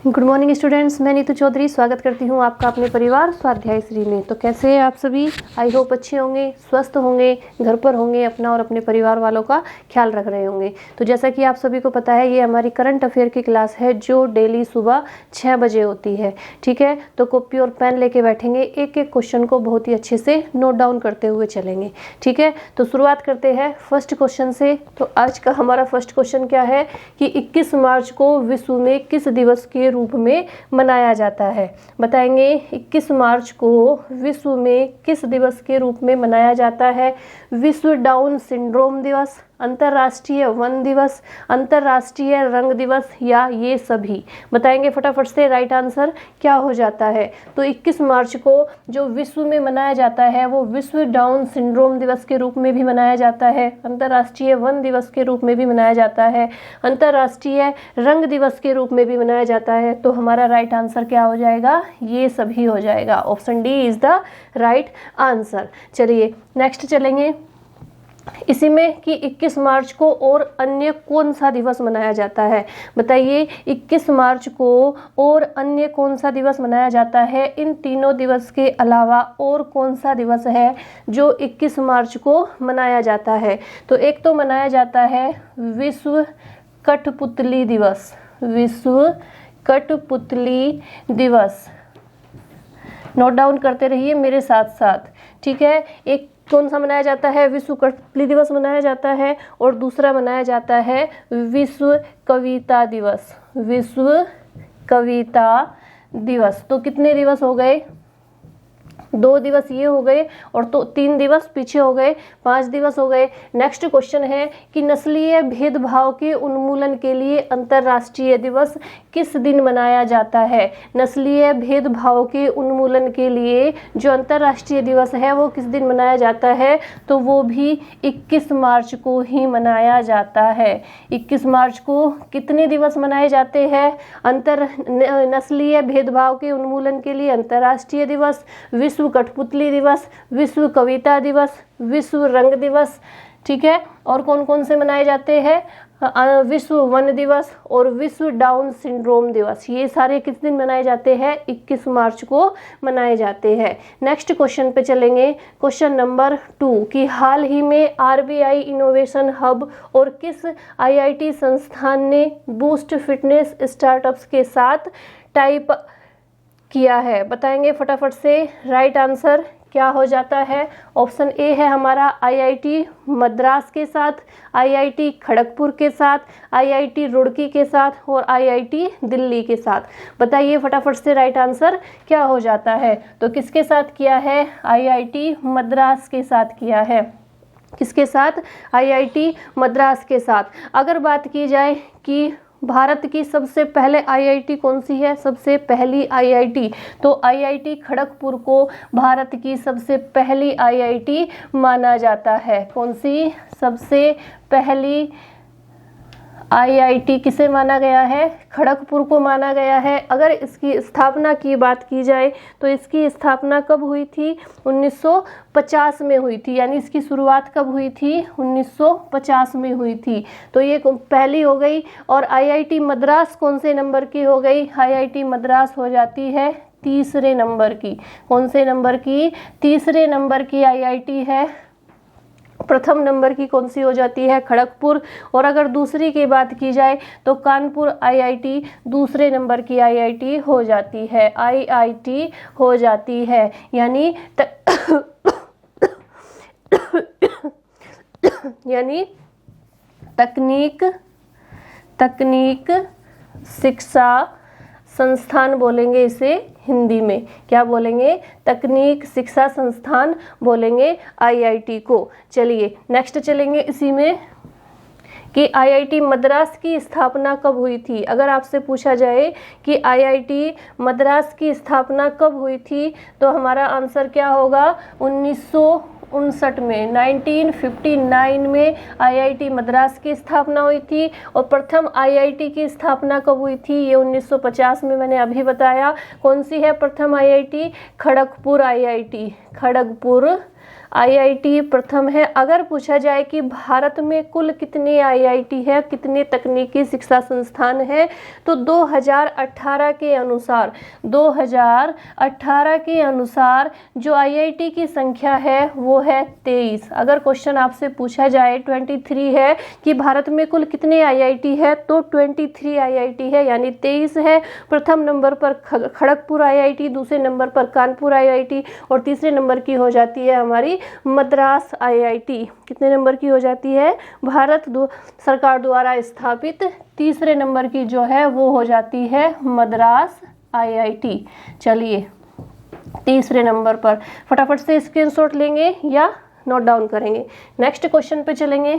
Good morning students, मैं नीतू चौधरी स्वागत करती हूँ आपका अपने परिवार स्वाध्याय श्री में। तो कैसे हैं आप सभी? आई होप अच्छे होंगे, स्वस्थ होंगे, घर पर होंगे, अपना और अपने परिवार वालों का ख्याल रख रहे होंगे। तो जैसा कि आप सभी को पता है, ये हमारी करंट अफेयर की क्लास है जो डेली सुबह 6 बजे होती है। ठीक है, तो कॉपी और पेन लेके बैठेंगे, एक एक क्वेश्चन को बहुत ही अच्छे से नोट डाउन करते हुए चलेंगे। ठीक है, तो शुरुआत करते हैं फर्स्ट क्वेश्चन से। तो आज का हमारा फर्स्ट क्वेश्चन क्या है कि 21 मार्च को विश्व में किस दिवस के रूप में मनाया जाता है? बताएंगे 21 मार्च को विश्व में किस दिवस के रूप में मनाया जाता है? विश्व डाउन सिंड्रोम दिवस, अंतर्राष्ट्रीय वन दिवस, अंतर्राष्ट्रीय रंग दिवस या ये सभी? बताएंगे फटाफट से राइट आंसर क्या हो जाता है। तो 21 मार्च को जो विश्व में मनाया जाता है वो विश्व डाउन सिंड्रोम दिवस के रूप में भी मनाया जाता है, अंतर्राष्ट्रीय वन दिवस के रूप में भी मनाया जाता है, अंतर्राष्ट्रीय रंग दिवस के रूप में भी मनाया जाता है। तो हमारा राइट आंसर क्या हो जाएगा? ये सभी हो जाएगा। Option D is the right answer. चलिए नेक्स्ट चलेंगे इसी में कि 21 मार्च को और अन्य कौन सा दिवस मनाया जाता है? बताइए 21 मार्च को और अन्य कौन सा दिवस मनाया जाता है? इन तीनों दिवस के अलावा और कौन सा दिवस है जो 21 मार्च को मनाया जाता है? तो एक तो मनाया जाता है विश्व कठपुतली दिवस, विश्व कठपुतली दिवस। नोट डाउन करते रहिए मेरे साथ साथ। ठीक है, एक कौन सा मनाया जाता है? विश्व कठपुतली दिवस मनाया जाता है और दूसरा मनाया जाता है विश्व कविता दिवस, विश्व कविता दिवस। तो कितने दिवस हो गए? 2 दिवस ये हो गए और तो 3 दिवस पीछे हो गए, 5 दिवस हो गए। नेक्स्ट क्वेश्चन है कि नस्लीय भेदभाव के उन्मूलन के लिए अंतर्राष्ट्रीय दिवस किस दिन मनाया जाता है? नस्लीय भेदभाव के उन्मूलन के लिए जो अंतर्राष्ट्रीय दिवस है वो किस दिन मनाया जाता है? तो वो भी 21 मार्च को ही मनाया जाता है। 21 मार्च को कितने दिवस मनाए जाते हैं? नस्लीय भेदभाव के उन्मूलन के लिए अंतर्राष्ट्रीय दिवस, विश्व कठपुतली दिवस, विश्व कविता दिवस, विश्व रंग दिवस। ठीक है, और कौन कौन से मनाए जाते हैं? विश्व वन दिवस और विश्व डाउन सिंड्रोम दिवस। ये सारे किस दिन मनाए जाते हैं? 21 मार्च को मनाए जाते हैं। नेक्स्ट क्वेश्चन पे चलेंगे, क्वेश्चन नंबर 2 कि हाल ही में आरबीआई इनोवेशन हब और किस आईआईटी संस्थान ने बूस्ट फिटनेस स्टार्टअप्स के साथ टाइप किया है? बताएंगे फटाफट से राइट आंसर क्या हो जाता है। ऑप्शन ए है हमारा आईआईटी मद्रास के साथ, आईआईटी खड़गपुर के साथ, आईआईटी रुड़की के साथ और आईआईटी दिल्ली के साथ। बताइए फटाफट से राइट आंसर क्या हो जाता है। तो किसके साथ किया है? आईआईटी मद्रास के साथ किया है। किसके साथ? आईआईटी मद्रास के साथ। अगर बात की जाए कि भारत की सबसे पहले आईआईटी कौन सी है? सबसे पहली आईआईटी, तो आईआईटी खड़गपुर को भारत की सबसे पहली आईआईटी माना जाता है। कौन सी सबसे पहली आईआईटी किसे माना गया है? खड़गपुर को माना गया है। अगर इसकी स्थापना की बात की जाए तो इसकी स्थापना कब हुई थी? 1950 में हुई थी, यानी इसकी शुरुआत कब हुई थी? 1950 में हुई थी। तो ये पहली हो गई। और आईआईटी मद्रास कौन से नंबर की हो गई? आईआईटी मद्रास हो जाती है तीसरे नंबर की। कौन से नंबर की? तीसरे नंबर की आईआईटी है। प्रथम नंबर की कौन सी हो जाती है? खड़गपुर। और अगर दूसरी की बात की जाए तो कानपुर आईआईटी दूसरे नंबर की आईआईटी हो जाती है, आईआईटी हो जाती है। यानी यानी तकनीक शिक्षा संस्थान बोलेंगे इसे हिंदी में। क्या बोलेंगे? तकनीक शिक्षा संस्थान बोलेंगे आईआईटी को। चलिए नेक्स्ट चलेंगे इसी में कि आईआईटी मद्रास की स्थापना कब हुई थी। अगर आपसे पूछा जाए कि आईआईटी मद्रास की स्थापना कब हुई थी तो हमारा आंसर क्या होगा? 1959 में, 1959 में आईआईटी मद्रास की स्थापना हुई थी। और प्रथम आईआईटी की स्थापना कब हुई थी? ये 1950 में मैंने अभी बताया। कौन सी है प्रथम IIT? Kharagpur IIT, Kharagpur IIT प्रथम है। अगर पूछा जाए कि भारत में कुल कितने आईआईटी है, कितने तकनीकी शिक्षा संस्थान है, तो 2018 के अनुसार जो आईआईटी की संख्या है वो है 23। अगर क्वेश्चन आपसे पूछा जाए 23 है कि भारत में कुल कितने आईआईटी है, तो 23 आईआईटी है, यानी 23 है। प्रथम नंबर पर खड़गपुर आईआईटी, दूसरे नंबर पर कानपुर आईआईटी और तीसरे नंबर की हो जाती है हमारी मद्रास आईआईटी। कितने नंबर की हो जाती है? भारत सरकार द्वारा स्थापित तीसरे नंबर की जो है वो हो जाती है मद्रास आईआईटी। चलिए तीसरे नंबर पर फटाफट से स्क्रीनशॉट लेंगे या नोट डाउन करेंगे। नेक्स्ट क्वेश्चन पे चलेंगे।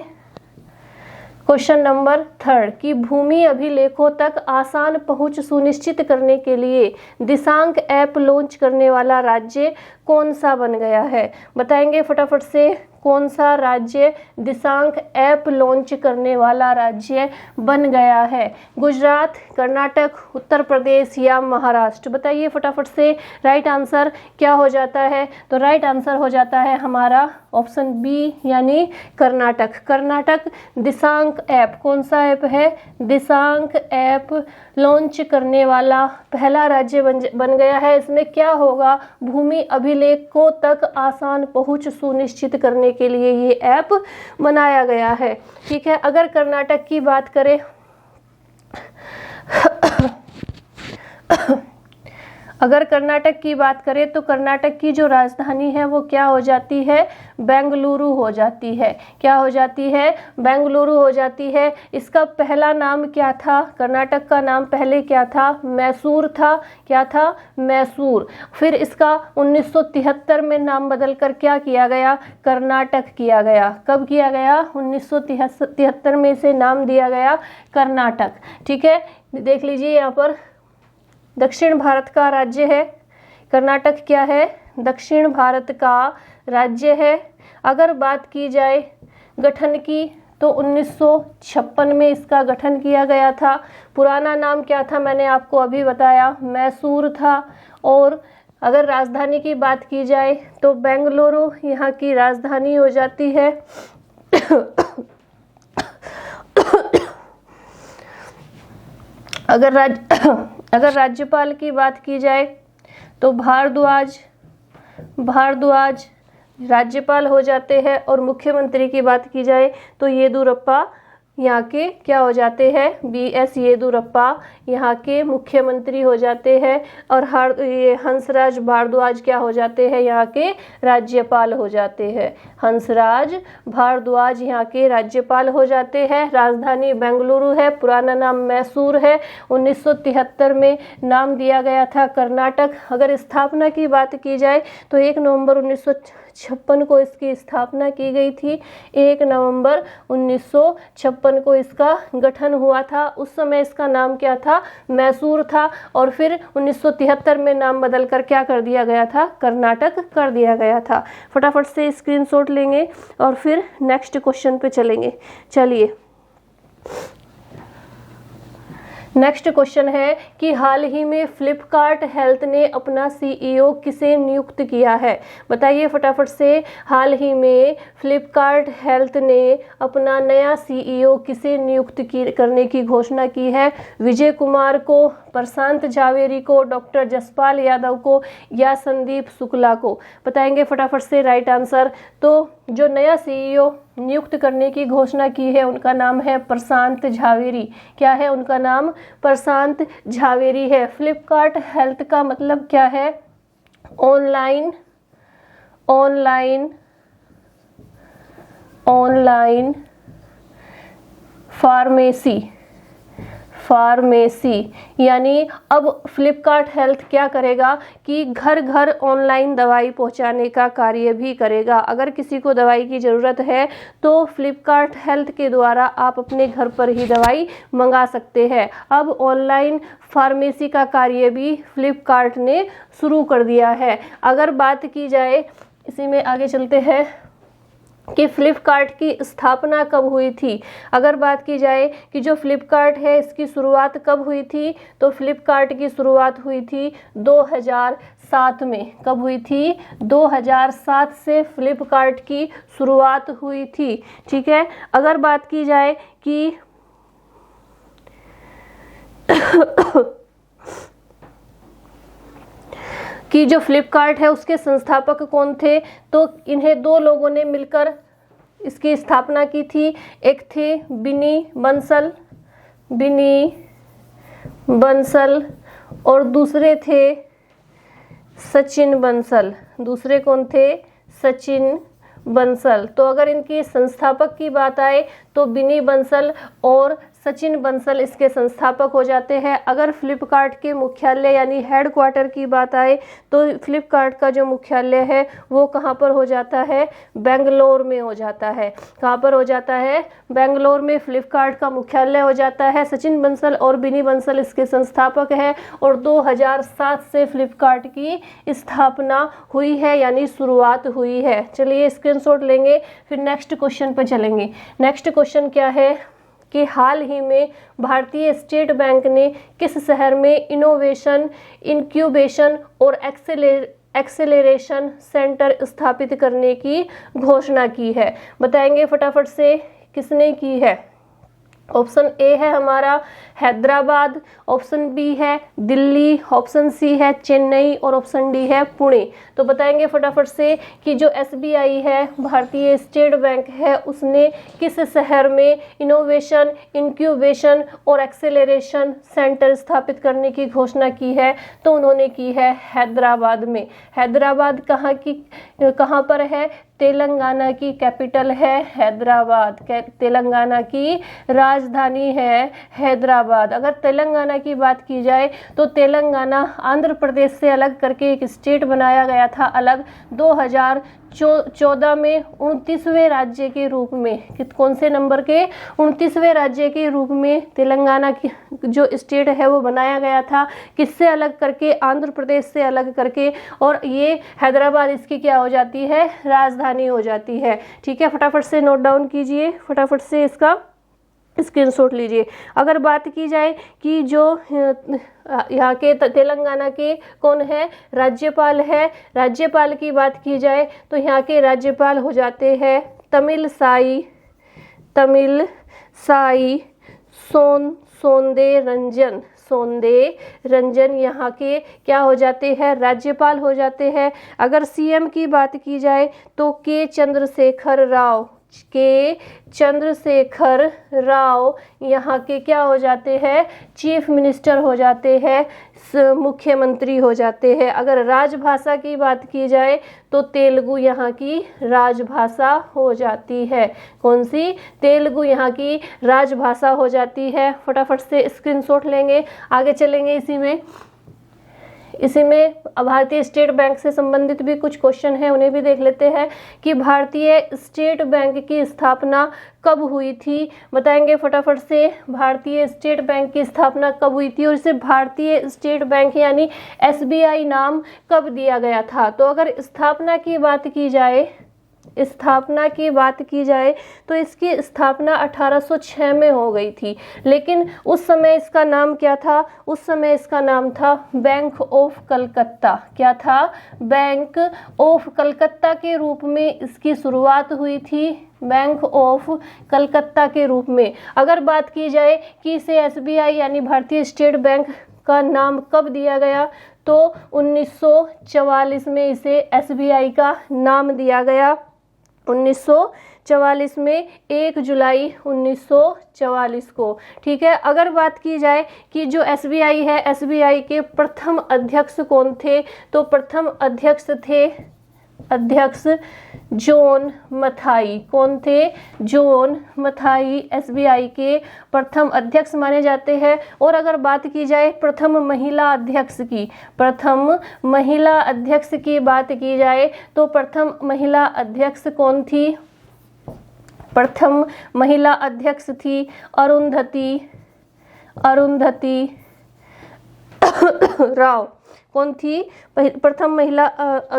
क्वेश्चन नंबर 3 कि भूमि अभिलेखों तक आसान पहुंच सुनिश्चित करने के लिए दिशांक ऐप लॉन्च करने वाला राज्य कौन सा बन गया है? बताएंगे फटाफट से कौन सा राज्य दिशांक ऐप लॉन्च करने वाला राज्य बन गया है? गुजरात, कर्नाटक, उत्तर प्रदेश या महाराष्ट्र? बताइए फटाफट से राइट आंसर क्या हो जाता है? तो राइट आंसर हो जाता है हमारा ऑप्शन बी यानी कर्नाटक। कर्नाटक दिशांक ऐप, कौन सा ऐप है? दिशांक ऐप लॉन्च करने वाला पहला राज्य बन गया है। इसमें क्या होगा? भूमि अभिलेखों तक आसान पहुंच सुनिश्चित करने के लिए ये ऐप बनाया गया है। ठीक है, अगर कर्नाटक की बात करें अगर कर्नाटक की बात करें तो कर्नाटक की जो राजधानी है वो क्या हो जाती है? बेंगलुरु हो जाती है। क्या हो जाती है? बेंगलुरु हो जाती है। इसका पहला नाम क्या था? कर्नाटक का नाम पहले क्या था? मैसूर था। क्या था? मैसूर। फिर इसका 1973 में नाम बदलकर क्या किया गया? कर्नाटक किया गया। कब किया गया? 1973 में इसे नाम दिया गया कर्नाटक। ठीक है, देख लीजिए यहाँ पर दक्षिण भारत का राज्य है कर्नाटक। क्या है? दक्षिण भारत का राज्य है। अगर बात की जाए गठन की तो 1956 में इसका गठन किया गया था। पुराना नाम क्या था? मैंने आपको अभी बताया, मैसूर था। और अगर राजधानी की बात की जाए तो बेंगलुरु यहाँ की राजधानी हो जाती है। अगर राज्यपाल की बात की जाए तो भारद्वाज राज्यपाल हो जाते हैं। और मुख्यमंत्री की बात की जाए तो येदियुरप्पा यहाँ के क्या हो जाते हैं? बीएस येदियुरप्पा यहाँ के मुख्यमंत्री हो जाते हैं। और ये हंसराज भारद्वाज क्या हो जाते हैं? यहाँ के राज्यपाल हो जाते हैं। हंसराज भारद्वाज यहाँ के राज्यपाल हो जाते हैं। राजधानी बेंगलुरु है, पुराना नाम मैसूर है। 1973 में नाम दिया गया था कर्नाटक। अगर स्थापना की बात की जाए तो 1 नवंबर 1956 को इसकी स्थापना की गई थी। 1 नवंबर 1956 को इसका गठन हुआ था। उस समय इसका नाम क्या था? मैसूर था। और फिर 1973 में नाम बदलकर क्या कर दिया गया था? कर्नाटक कर दिया गया था। फटाफट से स्क्रीनशॉट लेंगे और फिर नेक्स्ट क्वेश्चन पे चलेंगे। चलिए नेक्स्ट क्वेश्चन है कि हाल ही में फ्लिपकार्ट हेल्थ ने अपना सीईओ किसे नियुक्त किया है? बताइए फटाफट से, हाल ही में फ्लिपकार्ट हेल्थ ने अपना नया सीईओ किसे नियुक्त करने की घोषणा की है? विजय कुमार को, प्रशांत झावेरी को, डॉक्टर जसपाल यादव को या संदीप शुक्ला को? बताएंगे फटाफट से राइट आंसर। तो जो नया सीईओ नियुक्त करने की घोषणा की है उनका नाम है प्रशांत झावेरी। क्या है उनका नाम? प्रशांत झावेरी है। फ्लिपकार्ट हेल्थ का मतलब क्या है? ऑनलाइन फार्मेसी यानी अब फ्लिपकार्ट हेल्थ क्या करेगा कि घर घर ऑनलाइन दवाई पहुंचाने का कार्य भी करेगा। अगर किसी को दवाई की ज़रूरत है तो फ्लिपकार्ट हेल्थ के द्वारा आप अपने घर पर ही दवाई मंगा सकते हैं। अब ऑनलाइन फार्मेसी का कार्य भी फ्लिपकार्ट ने शुरू कर दिया है। अगर बात की जाए, इसी में आगे चलते हैं कि फ्लिपकार्ट की स्थापना कब हुई थी। अगर बात की जाए कि जो फ्लिपकार्ट है इसकी शुरुआत कब हुई थी, तो फ्लिपकार्ट की शुरुआत हुई थी 2007 में। कब हुई थी? 2007 से फ्लिपकार्ट की शुरुआत हुई थी। ठीक है, अगर बात की जाए कि जो फ्लिपकार्ट है उसके संस्थापक कौन थे, तो इन्हें दो लोगों ने मिलकर इसकी स्थापना की थी। एक थे बिनी बंसल और दूसरे थे सचिन बंसल। दूसरे कौन थे? सचिन बंसल। तो अगर इनकी संस्थापक की बात आए तो बिनी बंसल और सचिन बंसल इसके संस्थापक हो जाते हैं। अगर फ्लिपकार्ट के मुख्यालय यानी हेडक्वार्टर की बात आए तो फ्लिपकार्ट का जो मुख्यालय है वो कहाँ पर हो जाता है? बेंगलोर में हो जाता है। कहाँ पर हो जाता है? बेंगलोर में फ्लिपकार्ट का मुख्यालय हो जाता है। सचिन बंसल और बिनी बंसल इसके संस्थापक हैं और 2007 से फ्लिपकार्ट की स्थापना हुई है यानी शुरुआत हुई है। चलिए स्क्रीनशॉट लेंगे, फिर नेक्स्ट क्वेश्चन पर चलेंगे। नेक्स्ट क्वेश्चन क्या है कि हाल ही में भारतीय स्टेट बैंक ने किस शहर में इनोवेशन, इंक्यूबेशन और एक्सेलरेशन सेंटर स्थापित करने की घोषणा की है? बताएंगे फटाफट से किसने की है। ऑप्शन ए है हमारा हैदराबाद, ऑप्शन बी है दिल्ली, ऑप्शन सी है चेन्नई और ऑप्शन डी है पुणे। तो बताएंगे फटाफट से कि जो एसबीआई है, भारतीय स्टेट बैंक है, उसने किस शहर में इनोवेशन, इंक्यूबेशन और एक्सेलरेशन सेंटर स्थापित करने की घोषणा की है? तो उन्होंने की है हैदराबाद में। हैदराबाद कहाँ पर है? तेलंगाना की कैपिटल है हैदराबाद। तेलंगाना की राजधानी है हैदराबाद। अगर तेलंगाना की बात की जाए तो तेलंगाना आंध्र प्रदेश से अलग करके एक स्टेट बनाया गया था अलग 2014 में 29वें राज्य के रूप में। कौन से नंबर के? 29वें राज्य के रूप में तेलंगाना की जो स्टेट है वो बनाया गया था। किससे अलग करके? आंध्र प्रदेश से अलग करके। और ये हैदराबाद इसकी क्या हो जाती है? राजधानी हो जाती है। ठीक है, फटाफट से नोट डाउन कीजिए, फटाफट से इसका स्क्रीनशॉट लीजिए। अगर बात की जाए कि जो यहाँ के तेलंगाना के कौन है? राज्यपाल है। राज्यपाल की बात की जाए तो यहाँ के राज्यपाल हो जाते हैं तमिल साई सोंदे रंजन यहाँ के क्या हो जाते हैं? राज्यपाल हो जाते हैं। अगर सीएम की बात की जाए तो के चंद्रशेखर राव यहाँ के क्या हो जाते हैं? चीफ मिनिस्टर हो जाते हैं, मुख्यमंत्री हो जाते हैं। अगर राजभाषा की बात की जाए तो तेलुगु यहाँ की राजभाषा हो जाती है। कौन सी? तेलुगु यहाँ की राजभाषा हो जाती है। फटाफट से स्क्रीनशॉट लेंगे, आगे चलेंगे। इसी में भारतीय स्टेट बैंक से संबंधित भी कुछ क्वेश्चन है, उन्हें भी देख लेते हैं कि भारतीय स्टेट बैंक की स्थापना कब हुई थी? बताएंगे फटाफट से भारतीय स्टेट बैंक की स्थापना कब हुई थी और इसे भारतीय स्टेट बैंक यानी एसबीआई नाम कब दिया गया था? तो अगर स्थापना की बात की जाए तो इसकी स्थापना 1806 में हो गई थी, लेकिन उस समय इसका नाम क्या था? उस समय इसका नाम था बैंक ऑफ कलकत्ता। क्या था? बैंक ऑफ कलकत्ता के रूप में इसकी शुरुआत हुई थी, बैंक ऑफ कलकत्ता के रूप में। अगर बात की जाए कि इसे एसबीआई यानी भारतीय स्टेट बैंक का नाम कब दिया गया तो 1944 में इसे एसबीआई का नाम दिया गया। 1944 में 1 जुलाई 1944 को। ठीक है, अगर बात की जाए कि जो एसबीआई है, एसबीआई के प्रथम अध्यक्ष कौन थे? तो प्रथम अध्यक्ष थे जॉन मथाई। कौन थे? जॉन मथाई एसबीआई के प्रथम अध्यक्ष माने जाते हैं। और अगर बात की जाए प्रथम महिला अध्यक्ष की बात की जाए तो प्रथम महिला अध्यक्ष कौन थी? प्रथम महिला अध्यक्ष थी अरुंधति राव। कौन थी? प्रथम महिला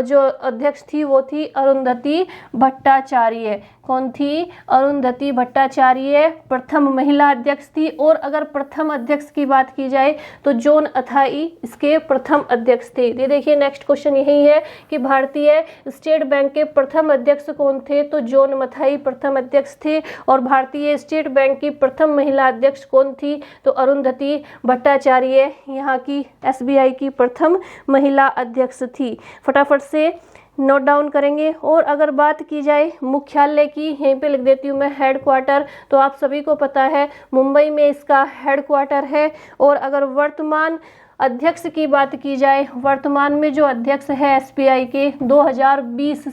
जो अध्यक्ष थी वो थी अरुंधति भट्टाचार्य। कौन थी? अरुंधति भट्टाचार्य प्रथम महिला अध्यक्ष थी। और अगर प्रथम अध्यक्ष की बात की जाए तो जॉन अथाई इसके प्रथम अध्यक्ष थे। ये देखिए नेक्स्ट क्वेश्चन यही है कि भारतीय स्टेट बैंक के प्रथम अध्यक्ष कौन थे? तो जॉन मथाई प्रथम अध्यक्ष थे। और भारतीय स्टेट बैंक की प्रथम महिला अध्यक्ष कौन थी? तो अरुंधति भट्टाचार्य यहाँ की SBI की प्रथम महिला अध्यक्ष थी। फटाफट से नोट डाउन करेंगे। और अगर बात की जाए मुख्यालय की, यहीं पे लिख देती हूँ मैं हेडक्वार्टर, तो आप सभी को पता है मुंबई में इसका हेडक्वार्टर है। और अगर वर्तमान अध्यक्ष की बात की जाए, वर्तमान में जो अध्यक्ष है SBI के 2020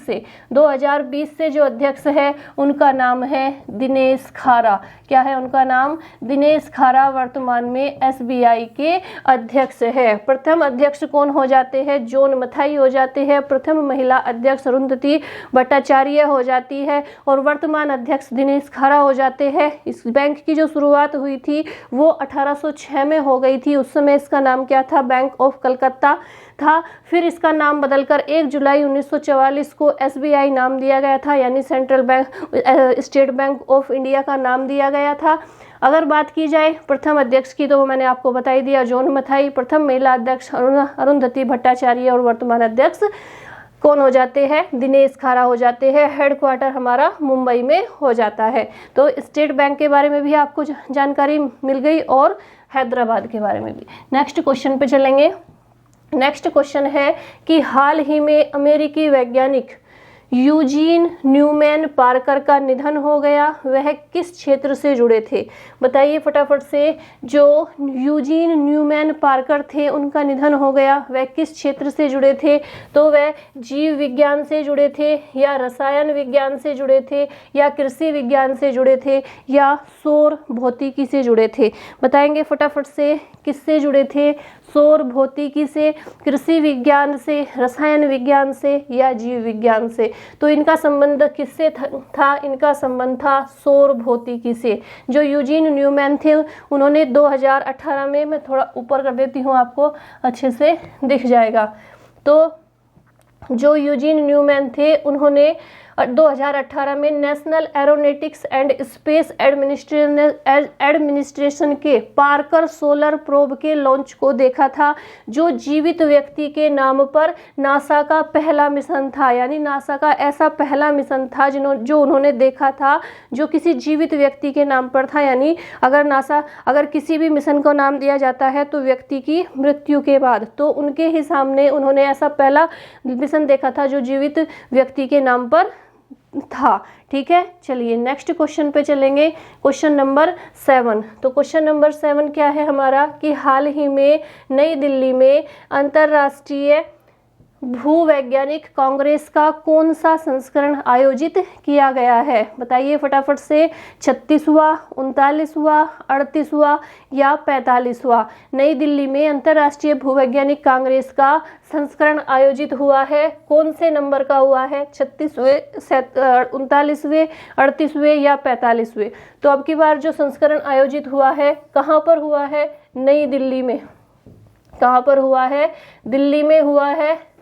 से जो अध्यक्ष है उनका नाम है दिनेश खारा। क्या है उनका नाम? दिनेश खारा वर्तमान में SBI के अध्यक्ष है। प्रथम अध्यक्ष कौन हो जाते हैं? जॉन मथाई हो जाते हैं। प्रथम महिला अध्यक्ष अरुंधति भट्टाचार्य हो जाती है। और वर्तमान अध्यक्ष दिनेश खारा हो जाते हैं। इस बैंक की जो शुरुआत हुई थी वो 1806 में हो गई थी। उस समय इसका नाम क्या था? बैंक ऑफ कलकत्ता था। फिर इसका नाम बदलकर 1 जुलाई 1944 को SBI नाम दिया गया था, यानी central bank state bank of India का नाम दिया गया था। अगर बात की जाए प्रथम अध्यक्ष की तो वो मैंने आपको बता ही दिया, जॉन मथाई। प्रथम महिला अध्यक्ष अरुंधति भट्टाचार्य। और वर्तमान अध्यक्ष कौन हो जाते हैं? दिनेश खारा हो जाते हैं। हेडक्वार्टर हमारा मुंबई में हो जाता है। तो स्टेट बैंक के बारे में भी आपको जानकारी मिल गई और हैदराबाद के बारे में भी। नेक्स्ट क्वेश्चन पे चलेंगे। नेक्स्ट क्वेश्चन है कि हाल ही में अमेरिकी वैज्ञानिक यूजीन न्यूमैन पार्कर का निधन हो गया। वह किस क्षेत्र से जुड़े थे? बताइए फटाफट से। जो यूजीन न्यूमैन पार्कर थे उनका निधन हो गया, वह किस क्षेत्र से जुड़े थे? तो वह जीव विज्ञान से जुड़े थे, या रसायन विज्ञान से जुड़े थे, या कृषि विज्ञान से जुड़े थे, या सौर भौतिकी से जुड़े थे? बताएंगे फटाफट से। किससे जुड़े थे? सौर भौतिकी से, कृषि विज्ञान से, रसायन विज्ञान से, या जीव विज्ञान से? तो इनका संबंध किससे था? इनका संबंध था सौर भौतिकी से। जो यूजीन न्यूमैन थे उन्होंने 2018 में, मैं थोड़ा ऊपर कर देती हूँ आपको अच्छे से दिख जाएगा। तो जो यूजीन न्यूमैन थे उन्होंने 2018 में national aeronautics and space administration के पार्कर सोलर प्रोब के लॉन्च को देखा था, जो जीवित व्यक्ति के नाम पर नासा का पहला मिशन था। यानी नासा का ऐसा पहला मिशन था जो उन्होंने देखा था, जो किसी जीवित व्यक्ति के नाम पर था। यानी अगर किसी भी मिशन को नाम दिया जाता है तो व्यक्ति की मृत्यु के बाद, तो उनके ही सामने उन्होंने ऐसा पहला मिशन देखा था जो जीवित व्यक्ति के नाम पर था। ठीक है, चलिए नेक्स्ट क्वेश्चन पे चलेंगे। Question number 7। तो क्वेश्चन नंबर 7 क्या है हमारा कि हाल ही में नई दिल्ली में अंतर्राष्ट्रीय भूवैज्ञानिक कांग्रेस का कौन सा संस्करण आयोजित किया गया है? बताइए फटाफट से। 36वां, 39वां, 38वां या 45वां? नई दिल्ली में अंतर्राष्ट्रीय भूवैज्ञानिक कांग्रेस का संस्करण आयोजित हुआ है। कौन से नंबर का हुआ है? 36वें, 39वें, 38वें या 45वें? तो अब की बार जो संस्करण आयोजित हुआ है कहाँ पर हुआ है? नई दिल्ली में। कहाँ पर हुआ है? दिल्ली में हुआ है।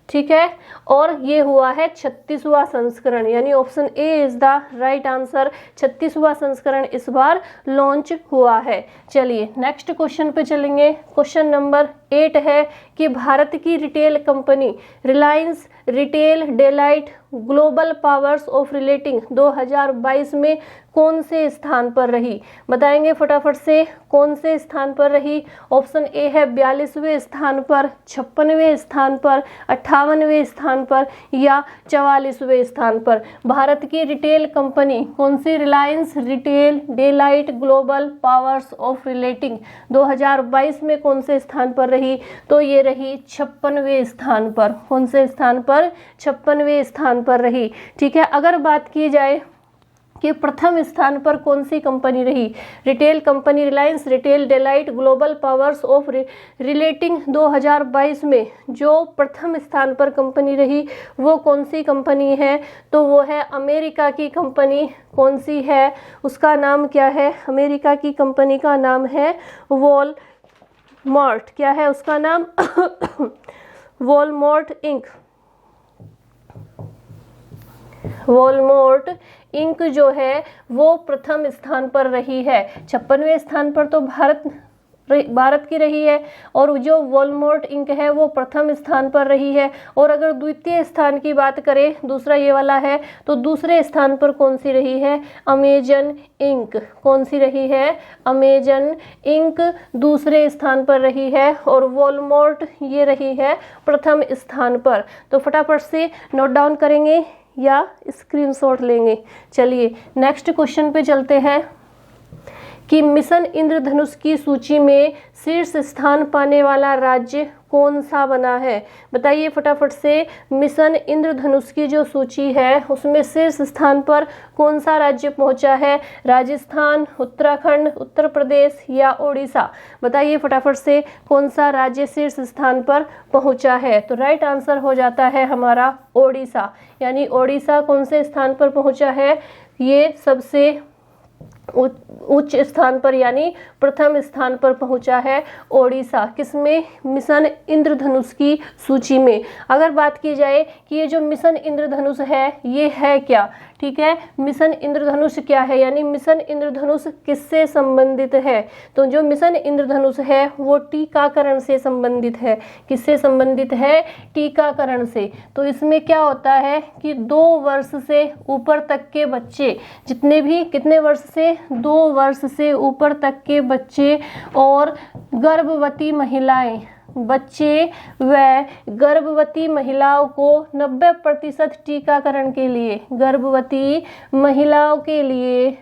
ठीक है, और ये हुआ है 36वां संस्करण, यानी option A is the right answer. 36वां संस्करण इस बार लॉन्च हुआ है। चलिए नेक्स्ट क्वेश्चन पे चलेंगे। क्वेश्चन नंबर 8 है कि भारत की retail company Reliance retail Deloitte global powers of retailing 2022 में कौन से स्थान पर रही? बताएंगे फटाफट से कौन से स्थान पर रही। ऑप्शन ए है 42वें स्थान पर, 56वें स्थान पर, 58वें स्थान पर या 44वें स्थान पर। भारत की रिटेल कंपनी कौन सी? Reliance retail Deloitte global powers of retailing 2022 में कौन से स्थान पर रही? तो ये रही 56वें स्थान पर। कौन से स्थान पर? 56वें स्थान पर रही। ठीक है, अगर बात की जाए कि प्रथम स्थान पर कौन सी कंपनी रही? Retail company Reliance retail Deloitte global powers of retailing 2022 में जो प्रथम स्थान पर कंपनी रही वो कौन सी कंपनी है? तो वो है अमेरिका की कंपनी। कौन सी है? उसका नाम क्या है? अमेरिका की कंपनी का नाम है वॉलमार्ट। क्या है उसका नाम? Walmart ink. वोल्मार्ट इंक जो है वो प्रथम स्थान पर रही है। 56वें स्थान पर तो भारत की रही है, और जो वोल्मार्ट इंक है वो प्रथम स्थान पर रही है। और अगर द्वितीय स्थान की बात करें, दूसरा ये वाला है, तो दूसरे स्थान पर कौन सी रही है? Amazon Inc. कौन सी रही है? अमेजन इंक दूसरे स्थान पर रही है, और वोल्मार्ट ये रही है प्रथम स्थान पर। तो फटाफट से नोट डाउन करेंगे या स्क्रीनशॉट लेंगे। चलिए नेक्स्ट क्वेश्चन पे चलते हैं कि मिशन इंद्रधनुष की सूची में शीर्ष स्थान पाने वाला राज्य कौन सा बना है? बताइए फटाफट से। मिशन इंद्रधनुष की जो सूची है उसमें शीर्ष स्थान पर कौन सा राज्य पहुंचा है? राजस्थान, उत्तराखंड, उत्तर प्रदेश या ओडिशा? बताइए फटाफट से कौन सा राज्य शीर्ष स्थान पर पहुंचा है? तो राइट आंसर हो जाता है हमारा ओडिशा। यानी ओडिशा कौन से स्थान पर पहुंचा है? ये सबसे उच्च स्थान पर यानी प्रथम स्थान पर पहुंचा है ओडिशा। किसमें? मिशन इंद्रधनुष की सूची में। अगर बात की जाए कि ये जो मिशन इंद्रधनुष है ये है क्या, ठीक है, मिशन इंद्रधनुष क्या है, यानी मिशन इंद्रधनुष किससे संबंधित है? तो जो मिशन इंद्रधनुष है वो टीकाकरण से संबंधित है। किससे संबंधित है? टीकाकरण से। तो इसमें क्या होता है कि 2 वर्ष से ऊपर तक के बच्चे, जितने भी, कितने वर्ष से? 2 वर्ष से ऊपर तक के बच्चे और गर्भवती महिलाएं, बच्चे व गर्भवती महिलाओं को 90% टीकाकरण के लिए, गर्भवती महिलाओं के लिए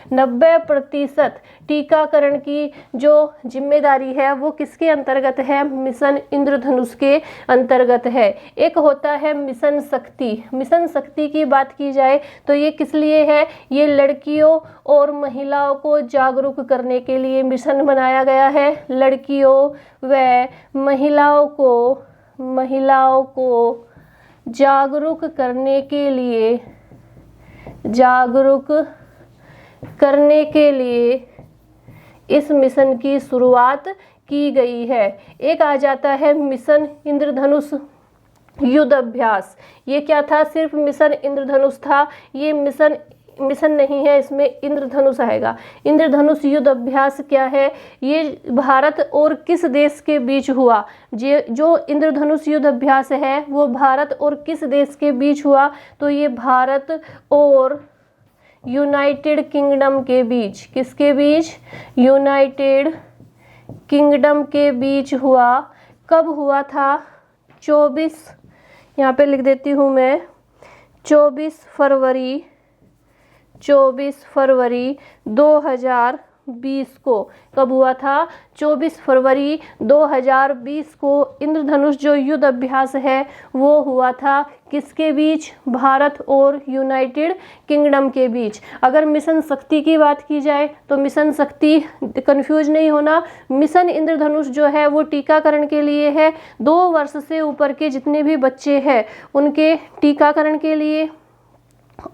90% टीकाकरण की जो जिम्मेदारी है वो किसके अंतर्गत है? मिशन इंद्रधनुष के अंतर्गत है। एक होता है मिशन शक्ति। मिशन शक्ति की बात की जाए तो ये किस लिए है? ये लड़कियों और महिलाओं को जागरूक करने के लिए मिशन बनाया गया है। लड़कियों व महिलाओं को जागरूक करने के लिए इस मिशन की शुरुआत की गई है। एक आ जाता है मिशन इंद्रधनुष युद्ध अभ्यास। ये क्या था? सिर्फ मिशन इंद्रधनुष था। ये मिशन नहीं है, इसमें इंद्रधनुष आएगा। इंद्रधनुष युद्ध अभ्यास क्या है? ये भारत और किस देश के बीच हुआ? जो इंद्रधनुष युद्ध अभ्यास है वो भारत और किस देश के बीच हुआ? तो ये भारत और यूनाइटेड किंगडम के बीच। किसके बीच? यूनाइटेड किंगडम के बीच हुआ। कब हुआ था? 24, यहाँ पे लिख देती हूँ मैं, 24 फरवरी 2020 को। कब हुआ था? 24 फरवरी 2020 को इंद्रधनुष जो युद्ध अभ्यास है वो हुआ था। किसके बीच? भारत और यूनाइटेड किंगडम के बीच। अगर मिशन शक्ति की बात की जाए तो मिशन शक्ति, कंफ्यूज नहीं होना, मिशन इंद्रधनुष जो है वो टीकाकरण के लिए है। 2 वर्ष से ऊपर के जितने भी बच्चे हैं उनके टीकाकरण के लिए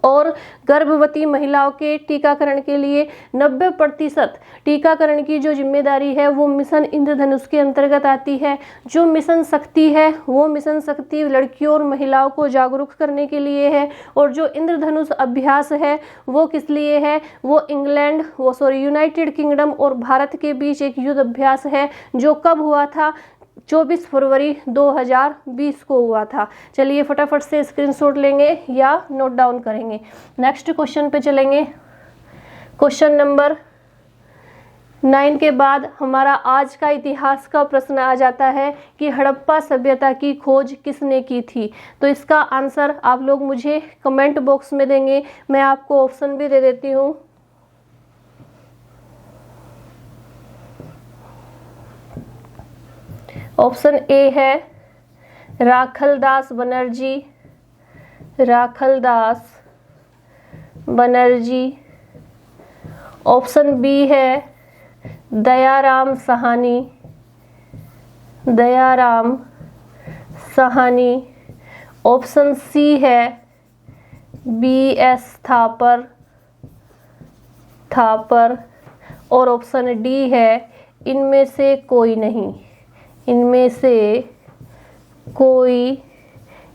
और गर्भवती महिलाओं के टीकाकरण के लिए 90% टीकाकरण की जो जिम्मेदारी है वो मिशन इंद्रधनुष के अंतर्गत आती है। जो मिशन शक्ति है वो मिशन शक्ति लड़कियों और महिलाओं को जागरूक करने के लिए है, और जो इंद्रधनुष अभ्यास है वो किस लिए है? वो यूनाइटेड किंगडम और भारत के बीच एक युद्ध अभ्यास है जो कब हुआ था? 24 फरवरी 2020 को हुआ था। चलिए फटाफट से स्क्रीनशॉट लेंगे या नोट डाउन करेंगे। नेक्स्ट क्वेश्चन पे चलेंगे। क्वेश्चन नंबर 9 के बाद हमारा आज का इतिहास का प्रश्न आ जाता है कि हड़प्पा सभ्यता की खोज किसने की थी? तो इसका आंसर आप लोग मुझे कमेंट बॉक्स में देंगे। मैं आपको ऑप्शन भी दे देती हूँ। ऑप्शन ए है राखलदास बनर्जी। ऑप्शन बी है दयाराम साहनी। ऑप्शन सी है BS थापर और ऑप्शन डी है इनमें से कोई नहीं।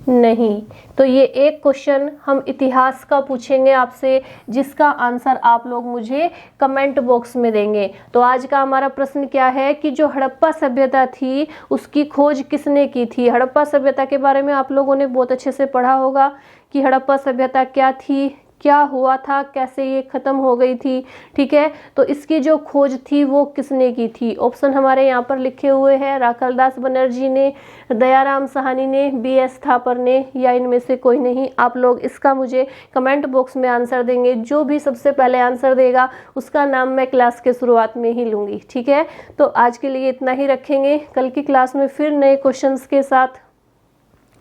नहीं। तो ये एक क्वेश्चन हम इतिहास का पूछेंगे आपसे, जिसका आंसर आप लोग मुझे कमेंट बॉक्स में देंगे। तो आज का हमारा प्रश्न क्या है कि जो हड़प्पा सभ्यता थी उसकी खोज किसने की थी। हड़प्पा सभ्यता के बारे में आप लोगों ने बहुत अच्छे से पढ़ा होगा कि हड़प्पा सभ्यता क्या थी, क्या हुआ था, कैसे ये खत्म हो गई थी। ठीक है, तो इसकी जो खोज थी वो किसने की थी। ऑप्शन हमारे यहाँ पर लिखे हुए हैं, राखलदास बनर्जी ने, दयाराम साहनी ने, BS थापर ने, या इनमें से कोई नहीं। आप लोग इसका मुझे कमेंट बॉक्स में आंसर देंगे। जो भी सबसे पहले आंसर देगा उसका नाम मैं क्लास के शुरुआत में ही लूँगी। ठीक है, तो आज के लिए इतना ही रखेंगे। कल की क्लास में फिर नए क्वेश्चंस के साथ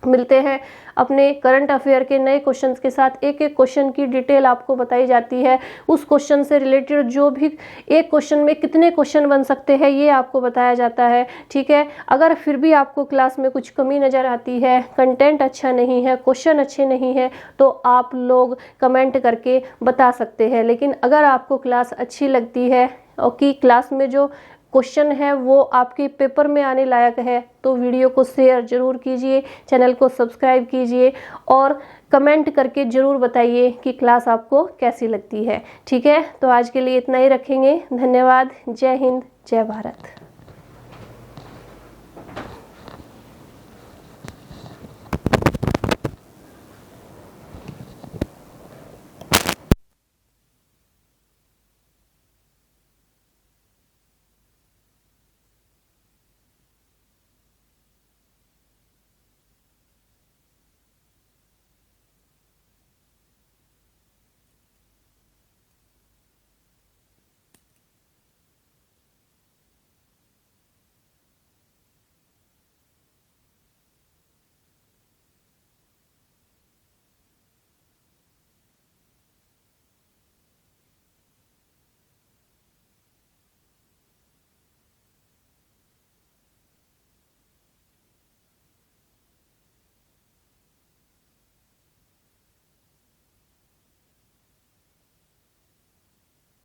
मिलते हैं, अपने करंट अफेयर के नए क्वेश्चंस के साथ। एक एक क्वेश्चन की डिटेल आपको बताई जाती है, उस क्वेश्चन से रिलेटेड जो भी एक क्वेश्चन में कितने क्वेश्चन बन सकते हैं ये आपको बताया जाता है। ठीक है, अगर फिर भी आपको क्लास में कुछ कमी नज़र आती है, कंटेंट अच्छा नहीं है, क्वेश्चन अच्छे नहीं है, तो आप लोग कमेंट करके बता सकते हैं। लेकिन अगर आपको क्लास अच्छी लगती है और कि क्लास में जो क्वेश्चन है वो आपके पेपर में आने लायक है, तो वीडियो को शेयर जरूर कीजिए, चैनल को सब्सक्राइब कीजिए और कमेंट करके ज़रूर बताइए कि क्लास आपको कैसी लगती है। ठीक है, तो आज के लिए इतना ही रखेंगे। धन्यवाद। जय हिंद, जय भारत।